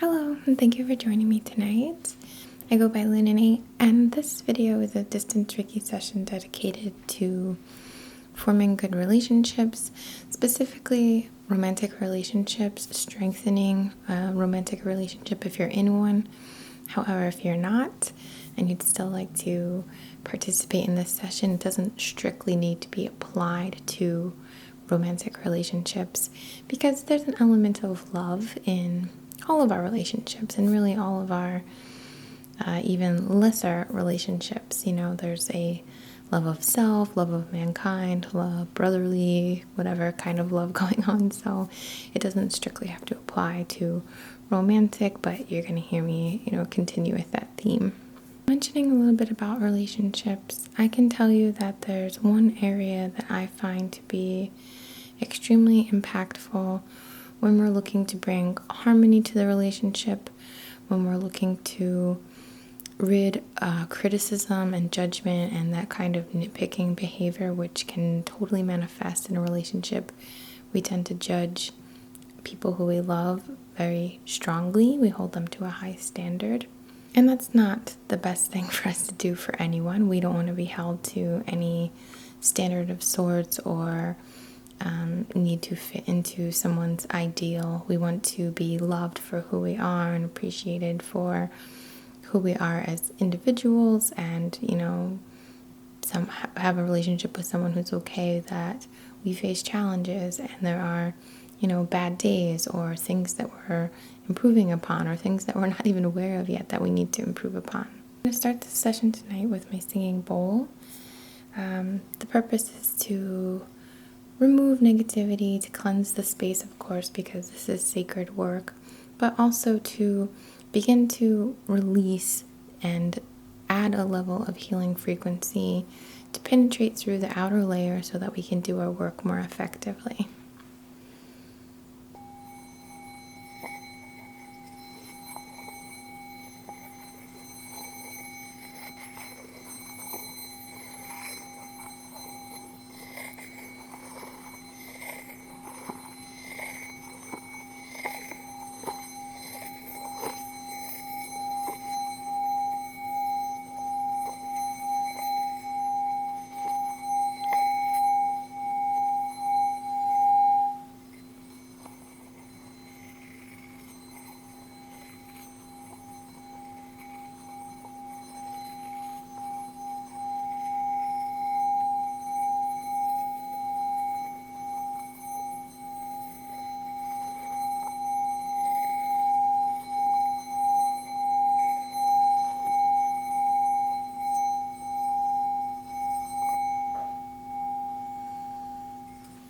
Hello, and thank you for joining me tonight. I go by INNATE, and this video is a distance Reiki session dedicated to forming good relationships, specifically romantic relationships, strengthening a romantic relationship if you're in one. However, if you're not, and you'd still like to participate in this session, it doesn't strictly need to be applied to romantic relationships because there's an element of love in all of our relationships and really all of our even lesser relationships. You know, there's a love of self, love of mankind, love, brotherly, whatever kind of love going on. So it doesn't strictly have to apply to romantic, but you're going to hear me, continue with that theme. Mentioning a little bit about relationships, I can tell you that there's one area that I find to be extremely impactful when we're looking to bring harmony to the relationship, when we're looking to rid criticism and judgment and that kind of nitpicking behavior, which can totally manifest in a relationship. We tend to judge people who we love very strongly. We hold them to a high standard. And that's not the best thing for us to do for anyone. We don't want to be held to any standard of sorts or need to fit into someone's ideal. We want to be loved for who we are and appreciated for who we are as individuals, and have a relationship with someone who's okay that we face challenges and there are bad days or things that we're improving upon or things that we're not even aware of yet that we need to improve upon. I'm going to start this session tonight with my singing bowl. The purpose is to remove negativity, to cleanse the space, of course, because this is sacred work, but also to begin to release and add a level of healing frequency to penetrate through the outer layer so that we can do our work more effectively.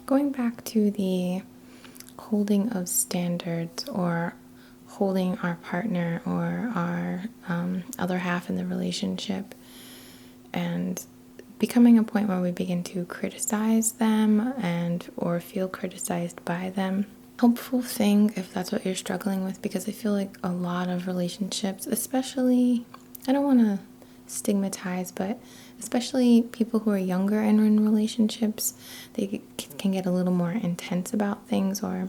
Going back to the holding of standards or holding our partner or our other half in the relationship and becoming a point where we begin to criticize them or feel criticized by them. Helpful thing if that's what you're struggling with, because I feel like a lot of relationships, especially, I don't want to stigmatize, but especially people who are younger and in relationships, they can get a little more intense about things or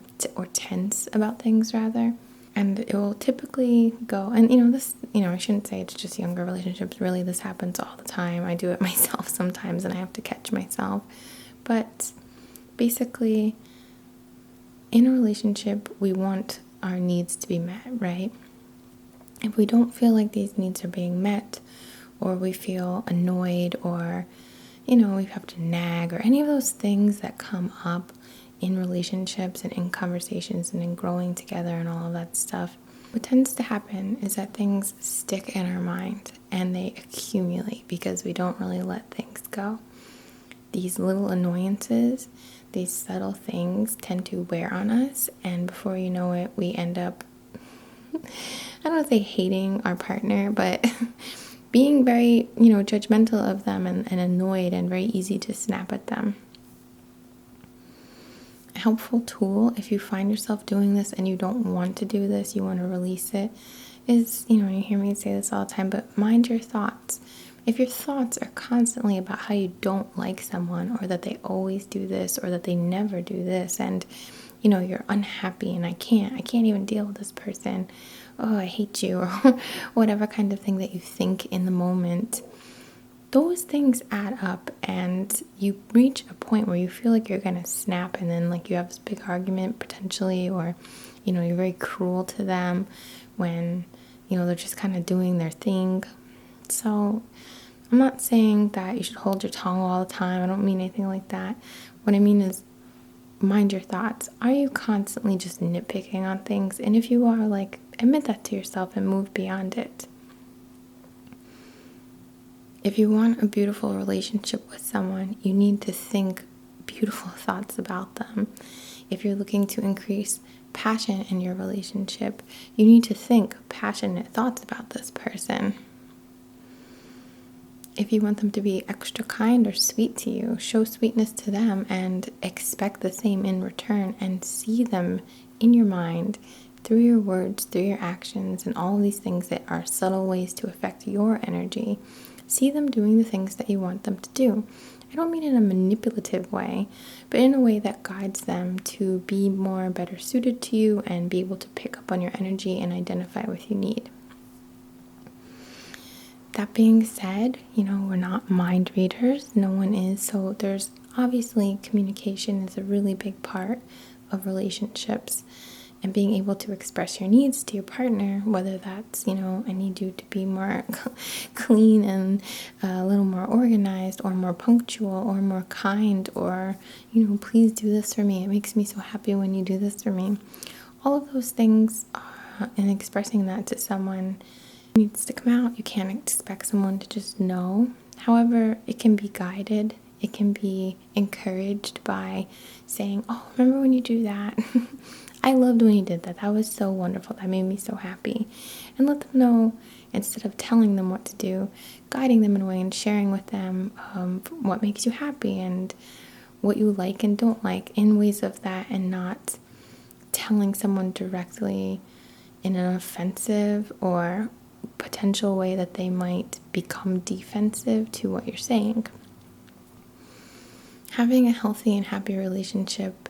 tense about things rather. And it will typically go, and this, I shouldn't say it's just younger relationships. Really, this happens all the time. I do it myself sometimes and I have to catch myself. But basically, in a relationship, we want our needs to be met, right? If we don't feel like these needs are being met, or we feel annoyed, or we have to nag, or any of those things that come up in relationships and in conversations and in growing together and all of that stuff, what tends to happen is that things stick in our mind and they accumulate because we don't really let things go. These little annoyances, these subtle things tend to wear on us, and before you know it, we end up, I don't want to say hating our partner, but being very, judgmental of them and annoyed and very easy to snap at them. A helpful tool, if you find yourself doing this and you don't want to do this, you want to release it, is, you hear me say this all the time, but mind your thoughts. If your thoughts are constantly about how you don't like someone, or that they always do this, or that they never do this, and you're unhappy and I can't even deal with this person. Oh, I hate you, or whatever kind of thing that you think in the moment. Those things add up, and you reach a point where you feel like you're gonna snap, and then like you have this big argument potentially, or you're very cruel to them when they're just kind of doing their thing. So I'm not saying that you should hold your tongue all the time. I don't mean anything like that. What I mean is, mind your thoughts. Are you constantly just nitpicking on things? And if you are, like, admit that to yourself and move beyond it. If you want a beautiful relationship with someone, you need to think beautiful thoughts about them. If you're looking to increase passion in your relationship, you need to think passionate thoughts about this person. If you want them to be extra kind or sweet to you, show sweetness to them and expect the same in return, and see them in your mind through your words, through your actions, and all of these things that are subtle ways to affect your energy. See them doing the things that you want them to do. I don't mean in a manipulative way, but in a way that guides them to be better suited to you and be able to pick up on your energy and identify what you need. That being said, we're not mind readers. No one is. So there's obviously communication is a really big part of relationships, and being able to express your needs to your partner, whether that's, I need you to be more clean and a little more organized, or more punctual, or more kind, or, please do this for me. It makes me so happy when you do this for me. All of those things, and expressing that to someone needs to come out. You can't expect someone to just know. However, it can be guided. It can be encouraged by saying, oh, remember when you do that? I loved when you did that. That was so wonderful. That made me so happy. And let them know, instead of telling them what to do, guiding them in a way and sharing with them what makes you happy and what you like and don't like in ways of that, and not telling someone directly in an offensive or potential way that they might become defensive to what you're saying. Having a healthy and happy relationship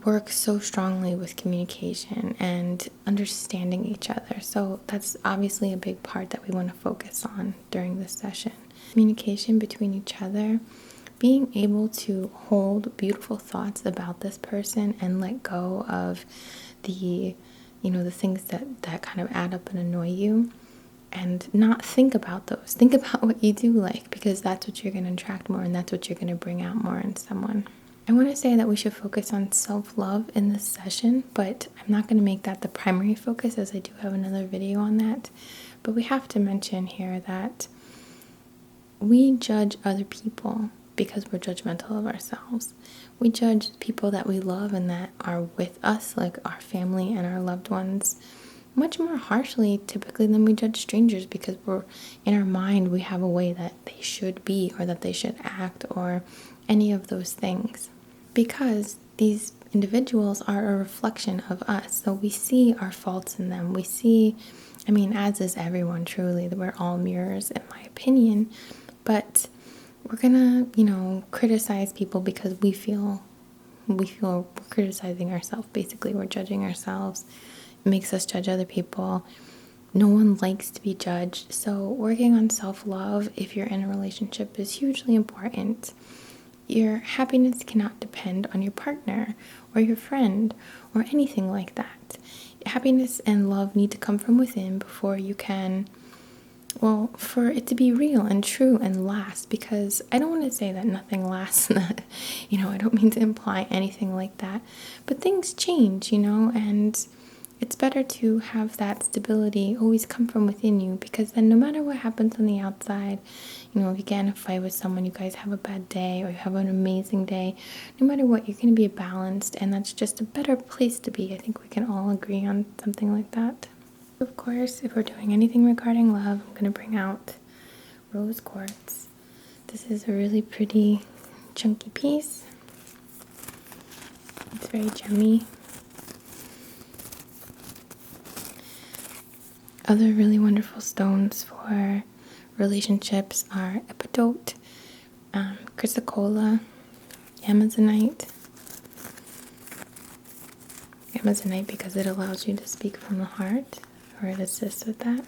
works so strongly with communication and understanding each other. So that's obviously a big part that we want to focus on during this session. Communication between each other, being able to hold beautiful thoughts about this person and let go of the things that kind of add up and annoy you, and not think about those. Think about what you do like, because that's what you're going to attract more, and that's what you're going to bring out more in someone. I want to say that we should focus on self-love in this session, but I'm not going to make that the primary focus, as I do have another video on that. But we have to mention here that we judge other people because we're judgmental of ourselves. We judge people that we love and that are with us, like our family and our loved ones, much more harshly typically than we judge strangers, because we're in our mind we have a way that they should be, or that they should act, or any of those things, because these individuals are a reflection of us. So we see our faults in them. We see, as is everyone, truly, that we're all mirrors, in my opinion. But we're gonna, criticize people because we feel we're criticizing ourselves. Basically, we're judging ourselves. It makes us judge other people. No one likes to be judged. So working on self-love, if you're in a relationship, is hugely important. Your happiness cannot depend on your partner or your friend or anything like that. Happiness and love need to come from within before you can, for it to be real and true and last. Because I don't want to say that nothing lasts, and that, I don't mean to imply anything like that. But things change, and it's better to have that stability always come from within you, because then no matter what happens on the outside, if you get in a fight with someone, you guys have a bad day or you have an amazing day, no matter what, you're going to be balanced, and that's just a better place to be. I think we can all agree on something like that. Of course, if we're doing anything regarding love, I'm going to bring out rose quartz. This is a really pretty chunky piece. It's very gemmy. Other really wonderful stones for relationships are epidote, chrysocolla, amazonite, Amazonite because it allows you to speak from the heart, or it assists with that.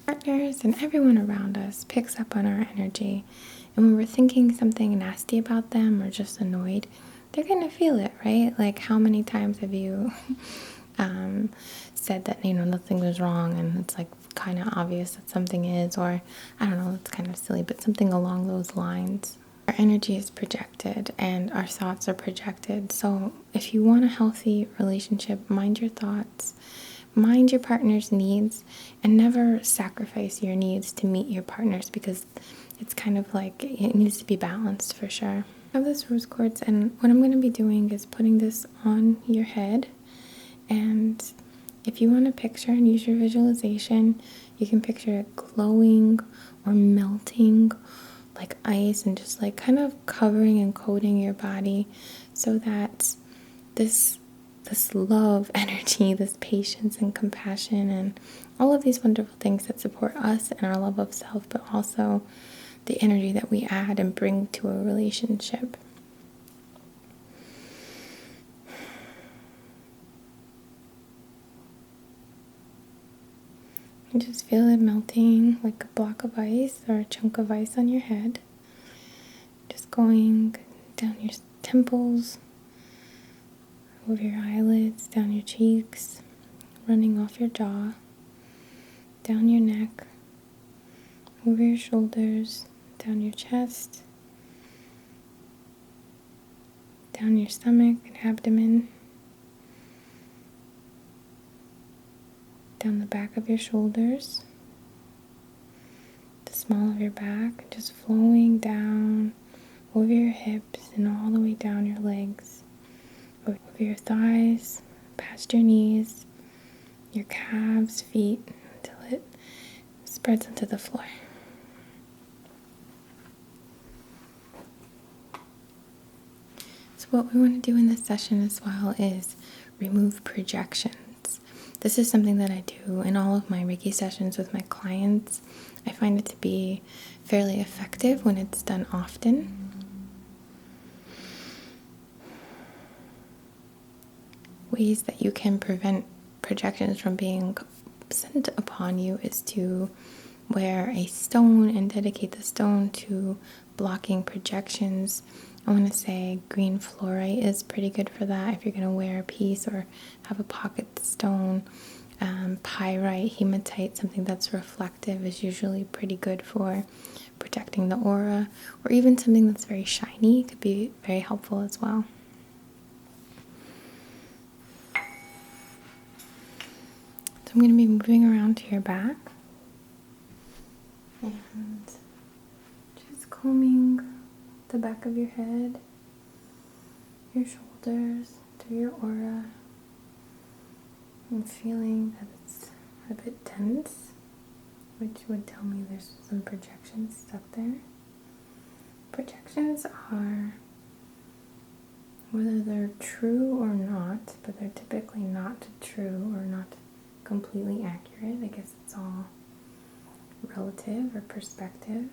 Partners and everyone around us picks up on our energy, and when we're thinking something nasty about them or just annoyed, they're gonna feel it, right? Like, how many times have you said that nothing was wrong, and it's like kind of obvious that something is, or I don't know, it's kind of silly, but something along those lines. Our energy is projected and our thoughts are projected. So if you want a healthy relationship, mind your thoughts, mind your partner's needs, and never sacrifice your needs to meet your partner's, because it's kind of like it needs to be balanced for sure. I have this rose quartz, and what I'm going to be doing is putting this on your head. And if you want to picture and use your visualization, you can picture it glowing or melting like ice, and just like kind of covering and coating your body, so that this love energy, this patience and compassion, and all of these wonderful things that support us and our love of self, but also the energy that we add and bring to a relationship. And just feel it melting like a block of ice or a chunk of ice on your head. Just going down your temples, over your eyelids, down your cheeks, running off your jaw, down your neck, over your shoulders, down your chest, down your stomach and abdomen, down the back of your shoulders, the small of your back, just flowing down over your hips and all the way down your legs, over your thighs, past your knees, your calves, feet, until it spreads onto the floor. So what we want to do in this session as well is remove projections. This is something that I do in all of my Reiki sessions with my clients. I find it to be fairly effective when it's done often. Ways that you can prevent projections from being sent upon you is to wear a stone and dedicate the stone to blocking projections. I want to say green fluorite is pretty good for that if you're going to wear a piece or have a pocket stone. Pyrite, hematite, something that's reflective, is usually pretty good for protecting the aura, or even something that's very shiny could be very helpful as well. So I'm going to be moving around to your back and just combing the back of your head, your shoulders, through your aura. I'm feeling that it's a bit tense, which would tell me there's some projections stuck there. Projections are, whether they're true or not, but they're typically not true or not completely accurate. I guess it's all relative or perspective.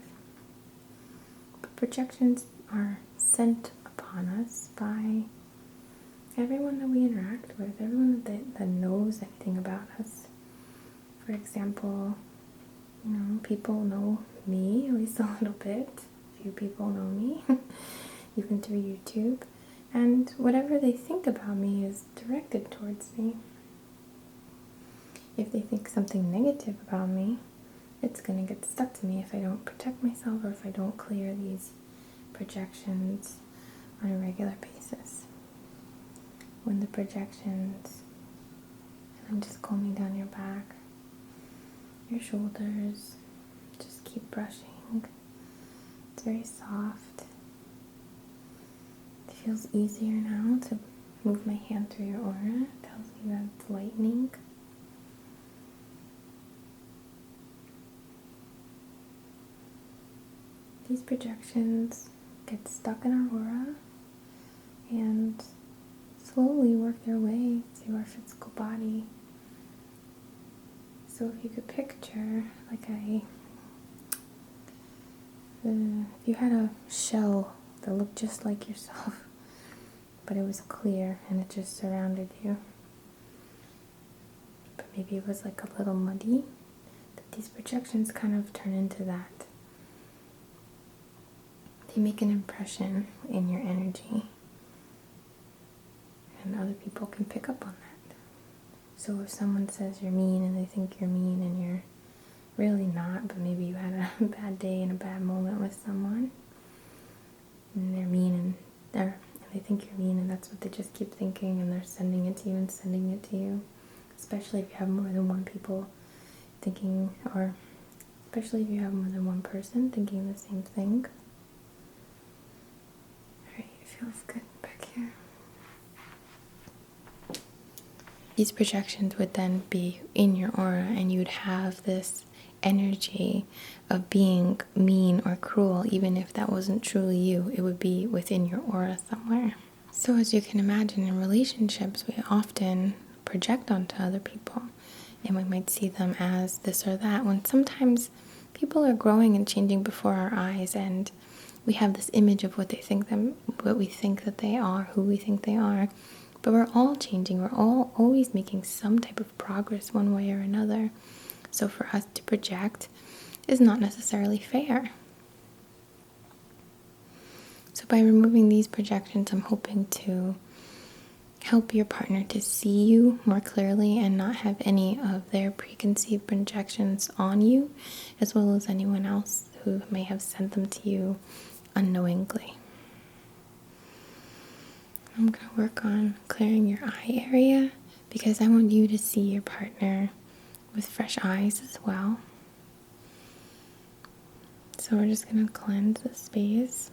But projections are sent upon us by everyone that we interact with, everyone that knows anything about us. For example, people know me, at least a little bit. Few people know me, even through YouTube. And whatever they think about me is directed towards me. If they think something negative about me, it's going to get stuck to me if I don't protect myself or if I don't clear these projections on a regular basis. When the projections, and I'm just combing down your back, your shoulders, just keep brushing. It's very soft. It feels easier now to move my hand through your aura. It tells me that it's lightening. These projections get stuck in our aura and slowly work their way to our physical body. So if you could picture, if you had a shell that looked just like yourself, but it was clear and it just surrounded you. But maybe it was like a little muddy, that these projections kind of turn into that. They make an impression in your energy, and other people can pick up on that. So if someone says you're mean and they think you're mean and you're really not, but maybe you had a bad day and a bad moment with someone, and they're mean and they think you're mean, and that's what they just keep thinking, and they're sending it to you and sending it to you. Especially if you have more than one people thinking, or especially if you have more than one person thinking the same thing. Feels good back here. These projections would then be in your aura, and you'd have this energy of being mean or cruel. Even if that wasn't truly you, it would be within your aura somewhere. So as you can imagine, in relationships, we often project onto other people, and we might see them as this or that, when sometimes people are growing and changing before our eyes, and we have this image of what we think that they are, who we think they are. But we're all changing. We're all always making some type of progress one way or another. So for us to project is not necessarily fair. So by removing these projections, I'm hoping to help your partner to see you more clearly and not have any of their preconceived projections on you, as well as anyone else who may have sent them to you unknowingly. I'm going to work on clearing your eye area because I want you to see your partner with fresh eyes as well. So we're just going to cleanse the space.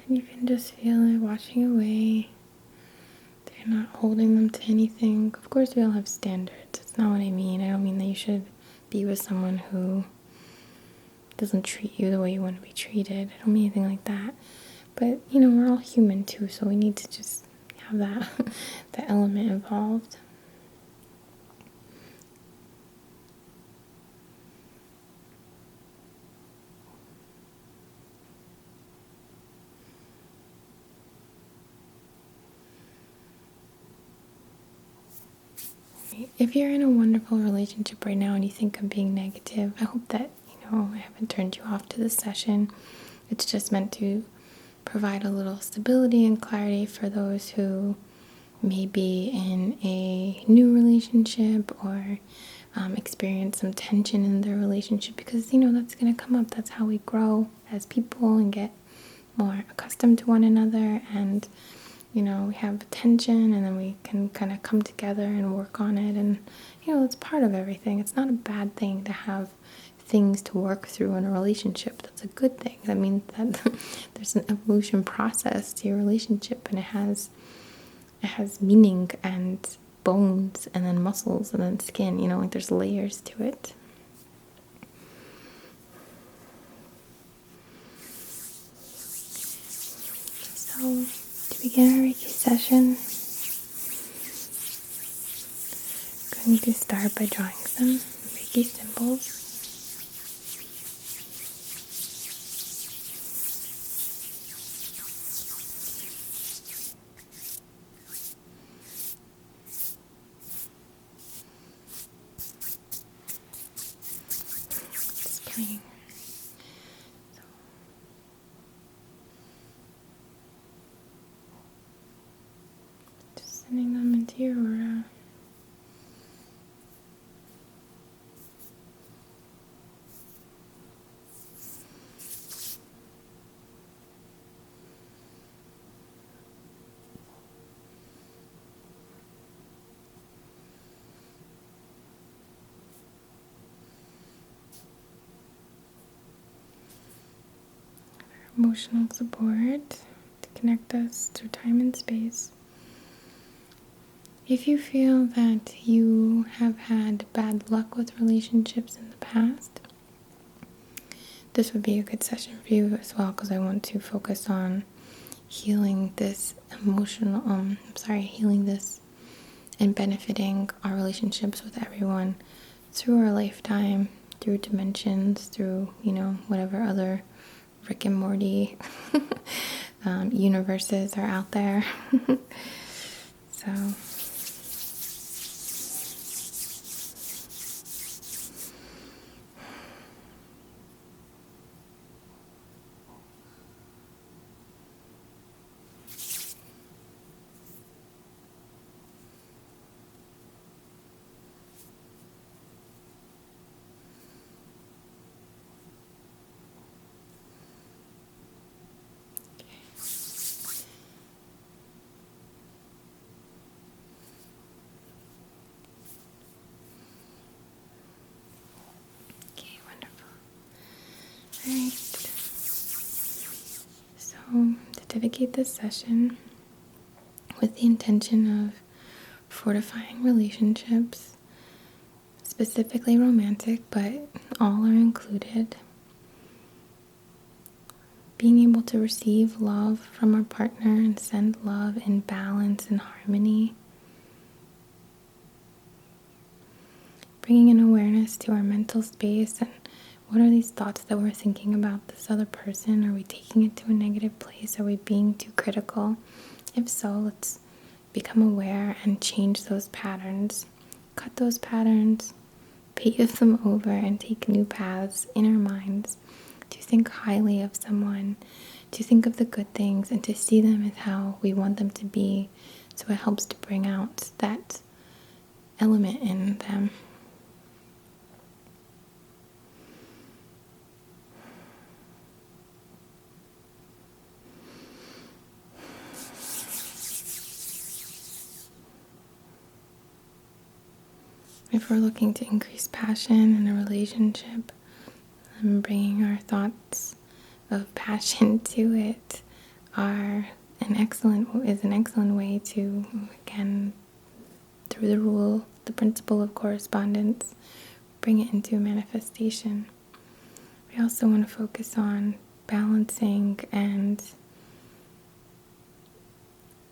And you can just feel it washing away. You're not holding them to anything. Of course, we all have standards. That's not what I mean. I don't mean that you should be with someone who doesn't treat you the way you want to be treated. I don't mean anything like that. But, we're all human too, so we need to just have that element involved. If you're in a wonderful relationship right now and you think I'm being negative, I hope that, I haven't turned you off to this session. It's just meant to provide a little stability and clarity for those who may be in a new relationship or experience some tension in their relationship, because, that's going to come up. That's how we grow as people and get more accustomed to one another, and we have tension, and then we can kind of come together and work on it. And, it's part of everything. It's not a bad thing to have things to work through in a relationship. That's a good thing. That means that there's an evolution process to your relationship, and it has meaning and bones and then muscles and then skin. There's layers to it. So to begin our Reiki session, I'm going to start by drawing some Reiki symbols. Just playing. into your aura. Emotional support to connect us through time and space. If you feel that you have had bad luck with relationships in the past, this would be a good session for you as well, because I want to focus on healing this healing this and benefiting our relationships with everyone through our lifetime, through dimensions, through, whatever other Rick and Morty universes are out there. So Alright, so to dedicate this session with the intention of fortifying relationships, specifically romantic, but all are included, being able to receive love from our partner and send love in balance and harmony, bringing an awareness to our mental space and what are these thoughts that we're thinking about this other person? Are we taking it to a negative place? Are we being too critical? If so, let's become aware and change those patterns. Cut those patterns, pave them over, and take new paths in our minds to think highly of someone, to think of the good things, and to see them as how we want them to be. So it helps to bring out that element in them. If we're looking to increase passion in a relationship, bringing our thoughts of passion to it is an excellent way to, again, through the principle of correspondence, bring it into manifestation. We also want to focus on balancing and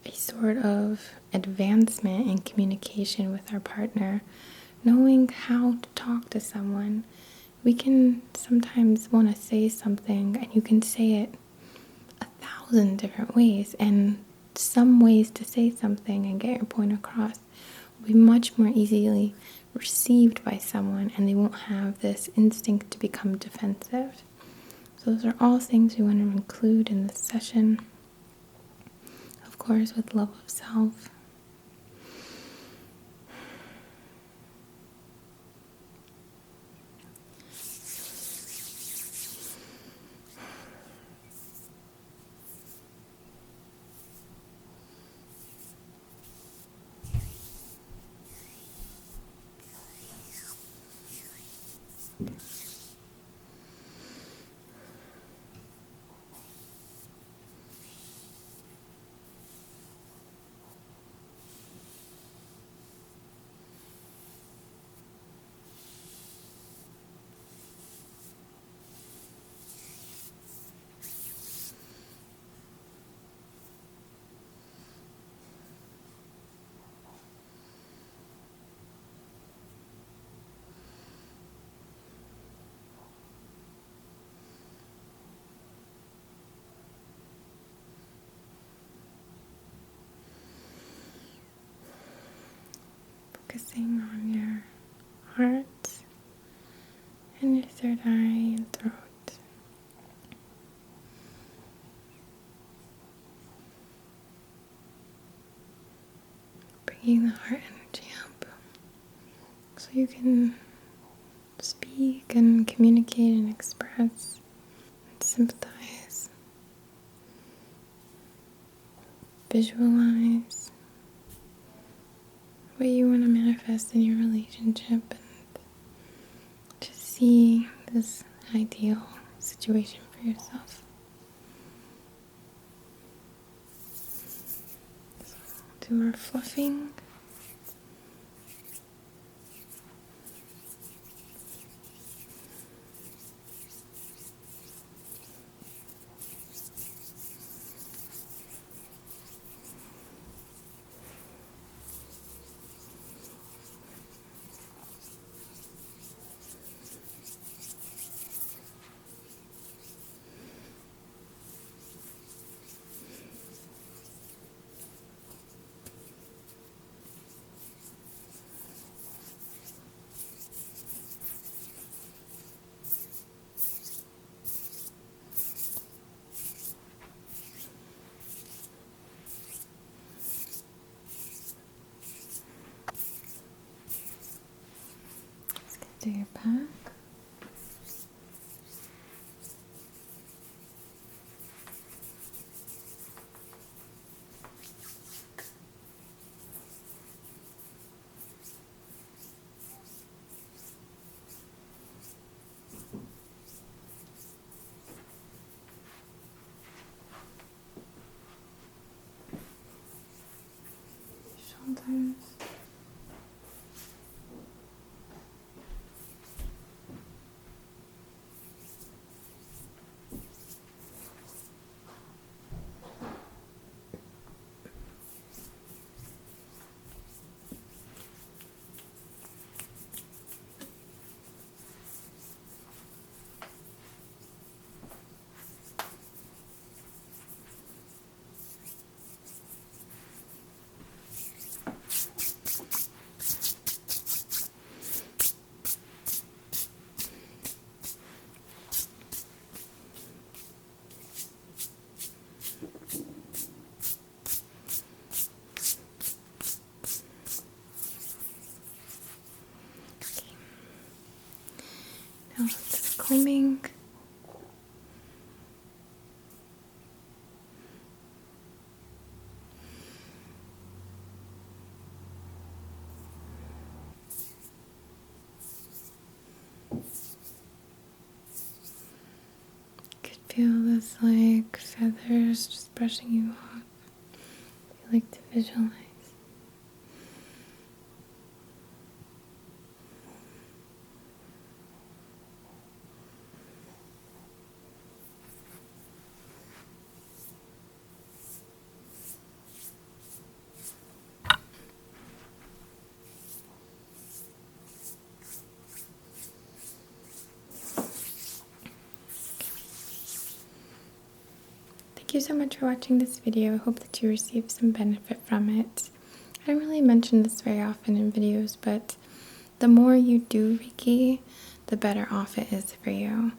a sort of advancement in communication with our partner, knowing how to talk to someone. We can sometimes want to say something, and you can say it 1,000 different ways, and some ways to say something and get your point across will be much more easily received by someone, and they won't have this instinct to become defensive. So those are all things we want to include in this session. Of course, with love of self. Focusing on your heart and your third eye and throat. Bringing bringing the heart energy up so you can speak and communicate and express and sympathize, visualize what you want to manifest in your relationship, and just see this ideal situation for yourself. So do our fluffing. Do your back. Shoulders. Now let's combing. Could feel this like feathers just brushing you off. You like to visualize. Thank you so much for watching this video. I hope that you received some benefit from it. I don't really mention this very often in videos, but the more you do Reiki, the better off it is for you.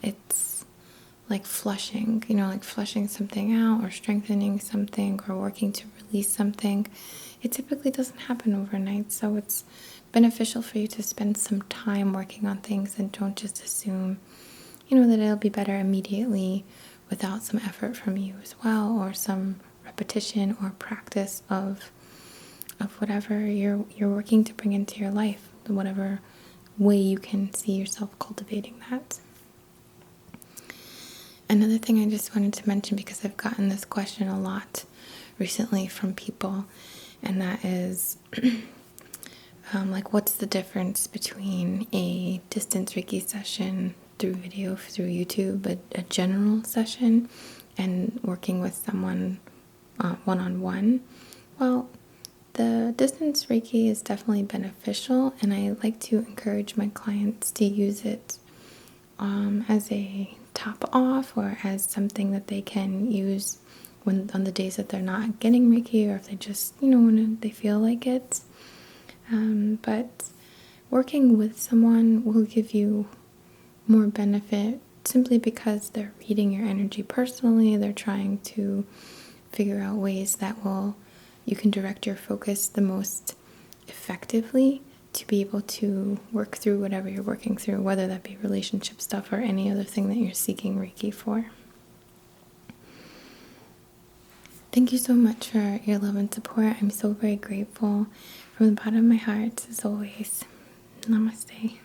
It's like flushing, like flushing something out or strengthening something or working to release something. It typically doesn't happen overnight, so it's beneficial for you to spend some time working on things and don't just assume, that it'll be better immediately without some effort from you as well, or some repetition or practice of whatever you're working to bring into your life, whatever way you can see yourself cultivating that. Another thing I just wanted to mention, because I've gotten this question a lot recently from people, and that is like, what's the difference between a distance Reiki session through video, through YouTube, a general session, and working with someone one-on-one? Well, the distance Reiki is definitely beneficial, and I like to encourage my clients to use it as a top off, or as something that they can use when on the days that they're not getting Reiki, or if they just, when they feel like it. But working with someone will give you more benefit simply because they're reading your energy personally. They're trying to figure out ways that will you can direct your focus the most effectively to be able to work through whatever you're working through, whether that be relationship stuff or any other thing that you're seeking Reiki for. Thank you so much for your love and support. I'm so very grateful from the bottom of my heart, as always. Namaste.